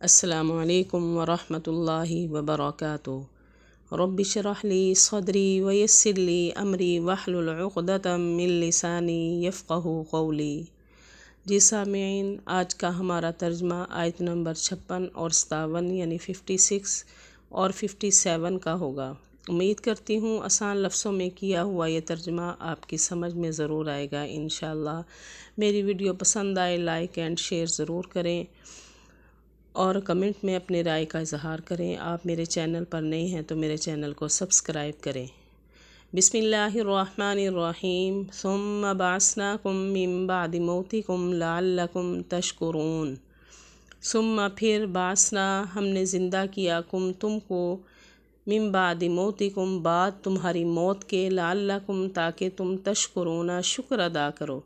السلام علیکم ورحمۃ اللہ وبرکاتہ۔ رب اشرح لی صدری ویسر لی امری واحلل عقدۃ من لسانی یفقہوا قولی۔ جی سامعین، آج کا ہمارا ترجمہ آیت نمبر 56 اور 57 یعنی 56 اور 57 کا ہوگا۔ امید کرتی ہوں آسان لفظوں میں کیا ہوا یہ ترجمہ آپ کی سمجھ میں ضرور آئے گا انشاءاللہ۔ میری ویڈیو پسند آئے لائک اینڈ شیئر ضرور کریں اور کمنٹ میں اپنے رائے کا اظہار کریں۔ آپ میرے چینل پر نئے ہیں تو میرے چینل کو سبسکرائب کریں۔ بسم اللہ الرحمن الرحیم۔ ثم بعثناکم من بعد موتکم لعلکم تشکرون۔ ثم پھر بعثنا ہم نے زندہ کیا کم تم کو، من بعد موتکم بعد تمہاری موت کے، لعلکم تاکہ تم تشکرون شکر ادا کرو۔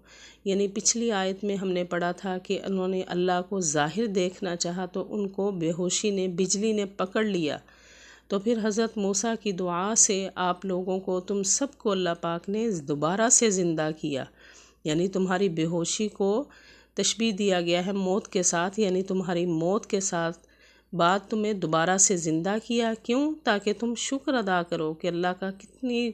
یعنی پچھلی آیت میں ہم نے پڑھا تھا کہ انہوں نے اللہ کو ظاہر دیکھنا چاہا تو ان کو بے ہوشی نے، بجلی نے پکڑ لیا۔ تو پھر حضرت موسیٰ کی دعا سے آپ لوگوں کو، تم سب کو اللہ پاک نے دوبارہ سے زندہ کیا۔ یعنی تمہاری بے ہوشی کو تشبیہ دیا گیا ہے موت کے ساتھ، یعنی تمہاری موت کے ساتھ بعد تمہیں دوبارہ سے زندہ کیا۔ کیوں؟ تاکہ تم شکر ادا کرو کہ اللہ کا کتنی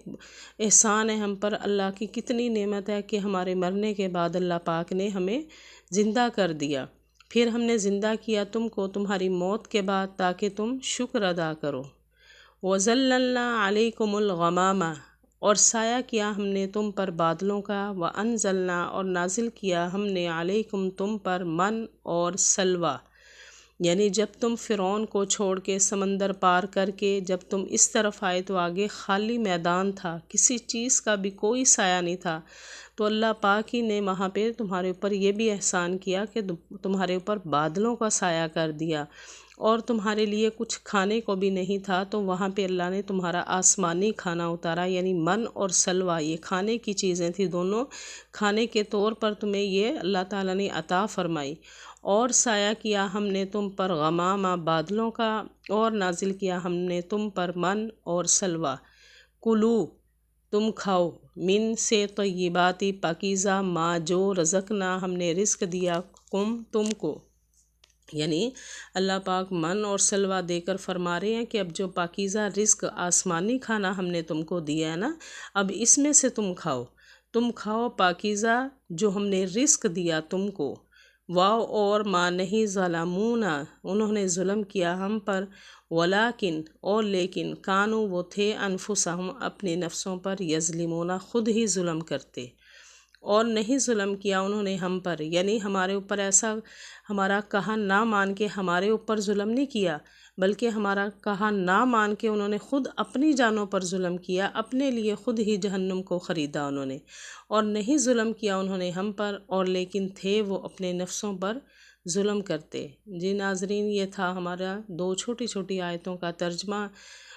احسان ہے ہم پر، اللہ کی کتنی نعمت ہے کہ ہمارے مرنے کے بعد اللہ پاک نے ہمیں زندہ کر دیا۔ پھر ہم نے زندہ کیا تم کو تمہاری موت کے بعد تاکہ تم شکر ادا کرو۔ وَظَلَّلْنَا عَلَيْكُمُ الْغَمَامَ اور سایہ کیا ہم نے تم پر بادلوں کا، وَأَنزَلْنَا اور نازل کیا ہم نے علیکم تم پر من اور سلویٰ۔ یعنی جب تم فرعون کو چھوڑ کے سمندر پار کر کے جب تم اس طرف آئے تو آگے خالی میدان تھا، کسی چیز کا بھی کوئی سایہ نہیں تھا، تو اللہ پاک ہی نے وہاں پہ تمہارے اوپر یہ بھی احسان کیا کہ تمہارے اوپر بادلوں کا سایہ کر دیا، اور تمہارے لیے کچھ کھانے کو بھی نہیں تھا تو وہاں پہ اللہ نے تمہارا آسمانی کھانا اتارا، یعنی من اور سلویٰ یہ کھانے کی چیزیں تھیں، دونوں کھانے کے طور پر تمہیں یہ اللہ تعالیٰ نے عطا فرمائی۔ اور سایہ کیا ہم نے تم پر غمامہ بادلوں کا، اور نازل کیا ہم نے تم پر من اور سلویٰ۔ کلو تم کھاؤ، من سے طیبات پاکیزہ ما جو رزقنا ہم نے رزق دیا کم تم کو۔ یعنی اللہ پاک من اور سلویٰ دے کر فرما رہے ہیں کہ اب جو پاکیزہ رزق آسمانی کھانا ہم نے تم کو دیا ہے نا، اب اس میں سے تم کھاؤ پاکیزہ جو ہم نے رزق دیا تم کو۔ واو اور ما نہیں، ظلمونا انہوں نے ظلم کیا ہم پر، ولیکن اور لیکن، کانو وہ تھے، انفسہم اپنے نفسوں پر، یظلمون خود ہی ظلم کرتے۔ اور نہیں ظلم کیا انہوں نے ہم پر، یعنی ہمارے اوپر ایسا ہمارا کہا نہ مان کے ہمارے اوپر ظلم نہیں کیا، بلکہ ہمارا کہا نہ مان کے انہوں نے خود اپنی جانوں پر ظلم کیا، اپنے لیے خود ہی جہنم کو خریدا انہوں نے۔ اور نہیں ظلم کیا انہوں نے ہم پر، اور لیکن تھے وہ اپنے نفسوں پر ظلم کرتے۔ جی ناظرین، یہ تھا ہمارا 2 چھوٹی چھوٹی آیتوں کا ترجمہ۔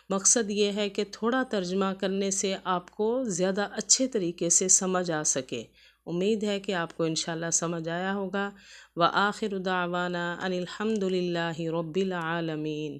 مقصد یہ ہے کہ تھوڑا ترجمہ کرنے سے آپ کو زیادہ اچھے طریقے سے سمجھ آ سکے۔ امید ہے کہ آپ کو انشاءاللہ سمجھ آیا ہوگا۔ وآخر دعوانا ان الحمد للہ رب العالمین۔